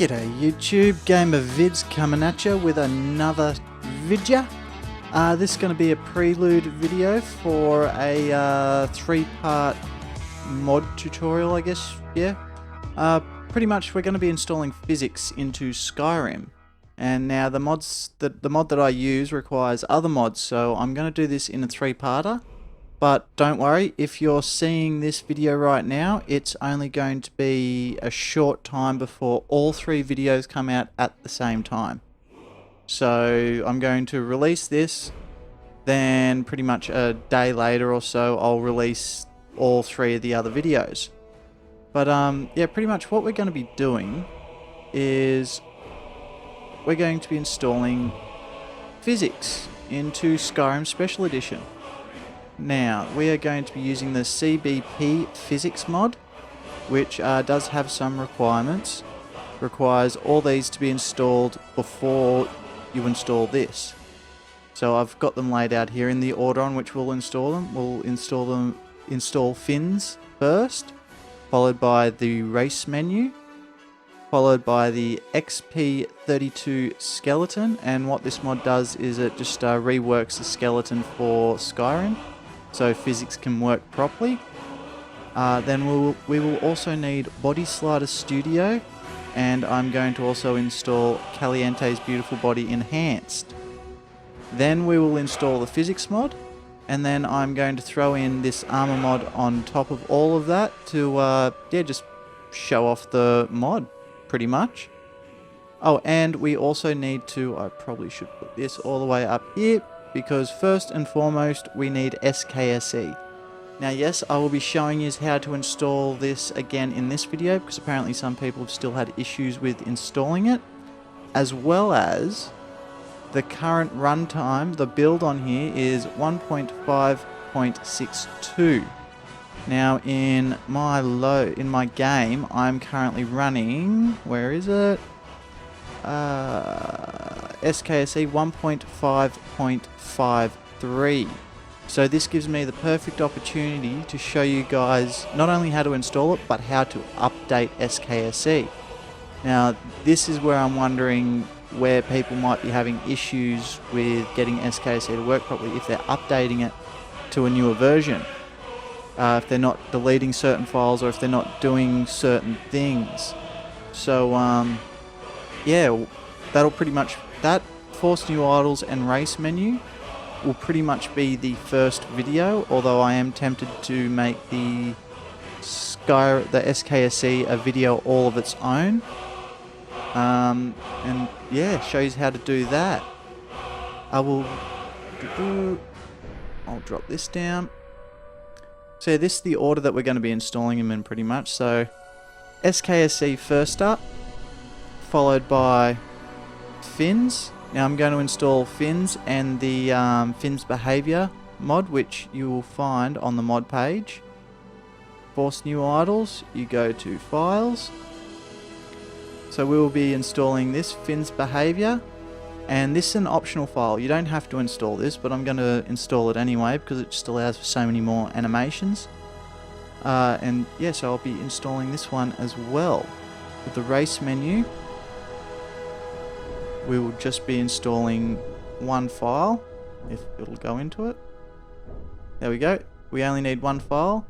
G'day YouTube, Game of Vids coming at you with another video. This is going to be a prelude video for a 3-part mod tutorial, I guess, yeah. Pretty much we're going to be installing physics into Skyrim. And now the mod that I use requires other mods, so I'm going to do this in a 3-parter. But don't worry, if you're seeing this video right now, it's only going to be a short time before all 3 videos come out at the same time. So I'm going to release this, then pretty much a day later or so I'll release all 3 of the other videos. But yeah, pretty much what we're going to be doing is we're going to be installing physics into Skyrim Special Edition. Now, we are going to be using the CBP physics mod, which does have some requirements. Requires all these to be installed before you install this. So I've got them laid out here in the order on which we'll install them. We'll install fins first, followed by the race menu, followed by the XP32 skeleton, and what this mod does is it just reworks the skeleton for Skyrim, so physics can work properly. Then we will also need Body Slider Studio, and I'm going to also install Caliente's Beautiful Body Enhanced. Then we will install the physics mod, and then I'm going to throw in this armor mod on top of all of that to yeah, just show off the mod pretty much. Oh, and we also need to, I probably should put this all the way up here, because first and foremost we need SKSE. Now yes, I will be showing you how to install this again in this video, because apparently some people have still had issues with installing it, as well as the current runtime. The build on here is 1.5.62. Now in my game I'm currently running, where is it? SKSE 1.5.53. So this gives me the perfect opportunity to show you guys not only how to install it, but how to update SKSE. Now this is where I'm wondering where people might be having issues with getting SKSE to work properly if they're updating it to a newer version. If they're not deleting certain files, or if they're not doing certain things. So yeah, that'll pretty much, that Force New Idols and Race menu will pretty much be the first video, although I am tempted to make the SKSE a video all of its own. And yeah, shows how to do that. I'll drop this down. So this is the order that we're going to be installing them in pretty much. So SKSE first up, followed by fins. Now I'm going to install fins and the fins behavior mod, which you will find on the mod page. Force New Idols, you go to files. So we will be installing this fins behavior, and this is an optional file. You don't have to install this, but I'm going to install it anyway because it just allows for so many more animations. And yeah, so I'll be installing this one as well. With the race menu, we will just be installing one file, if it'll go into it. There we go. We only need one file.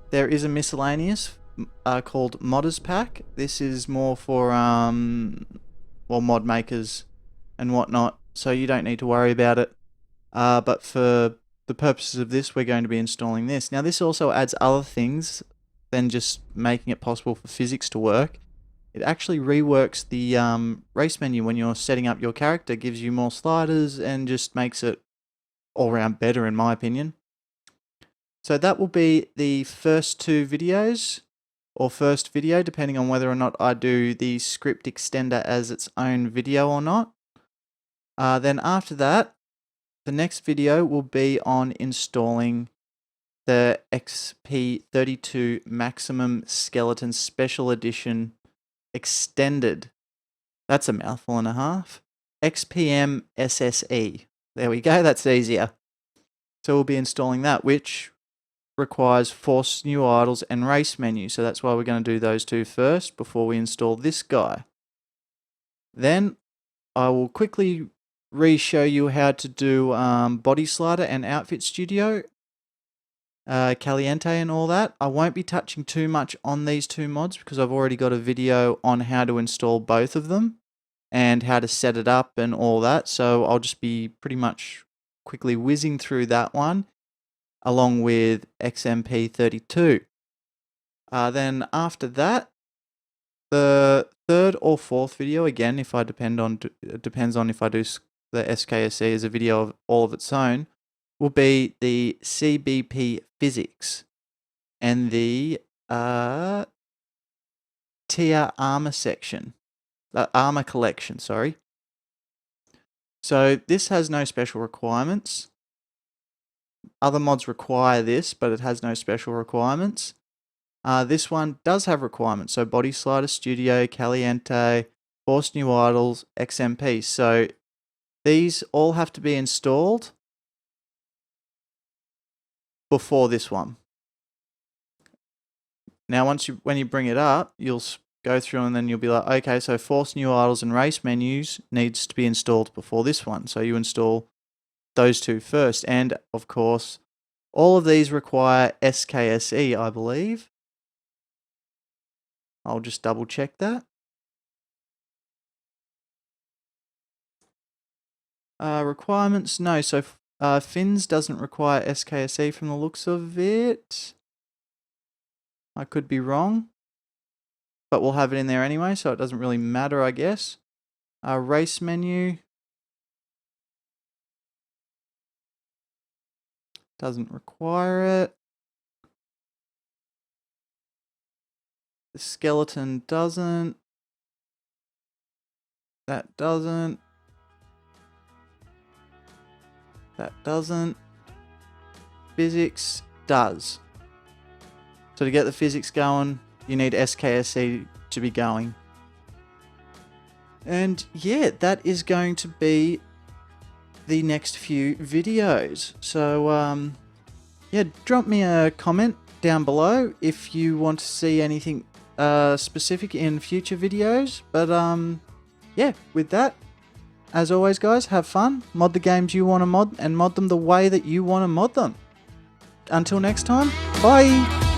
There is a miscellaneous called Modders Pack. This is more for well, mod makers and whatnot, so you don't need to worry about it. But for the purposes of this, we're going to be installing this. Now this also adds other things than just making it possible for physics to work. It actually reworks the race menu when you're setting up your character, gives you more sliders, and just makes it all round better in my opinion. So that will be the first 2 videos, or first video, depending on whether or not I do the script extender as its own video or not. Then after that, the next video will be on installing the XP32 Maximum Skeleton Special Edition Extended. That's a mouthful and a half. XPM SSE. There we go, that's easier. So we'll be installing that, which requires Force New Idols and Race menu. So that's why we're going to do those 2 first before we install this guy. Then I will quickly re-show you how to do Body Slider and Outfit Studio, Caliente and all that. I won't be touching too much on these two mods because I've already got a video on how to install both of them and how to set it up and all that. So I'll just be pretty much quickly whizzing through that one along with XMP32. Then after that, the third or fourth video, again, if I depends on if I do the SKSE as a video of all of its own, will be the CBP physics and the tier armor section, armor collection, sorry. So this has no special requirements. Other mods require this, but it has no special requirements. This one does have requirements, so Body Slider Studio, Caliente, Force New Idols, XMP. So these all have to be installed before this one. Now, when you bring it up, you'll go through and then you'll be like, okay, so Force New Idols and Race Menus needs to be installed before this one. So you install those two first. And of course, all of these require SKSE, I believe. I'll just double check that. Requirements, no. So Fins doesn't require SKSE from the looks of it. I could be wrong, but we'll have it in there anyway, so it doesn't really matter, I guess. Race menu doesn't require it. The skeleton doesn't. That doesn't. That doesn't. Physics does. So to get the physics going, you need SKSE to be going. And yeah, that is going to be the next few videos. So yeah, drop me a comment down below if you want to see anything specific in future videos. But yeah, with that, as always guys, have fun, mod the games you want to mod, and mod them the way that you want to mod them. Until next time, bye!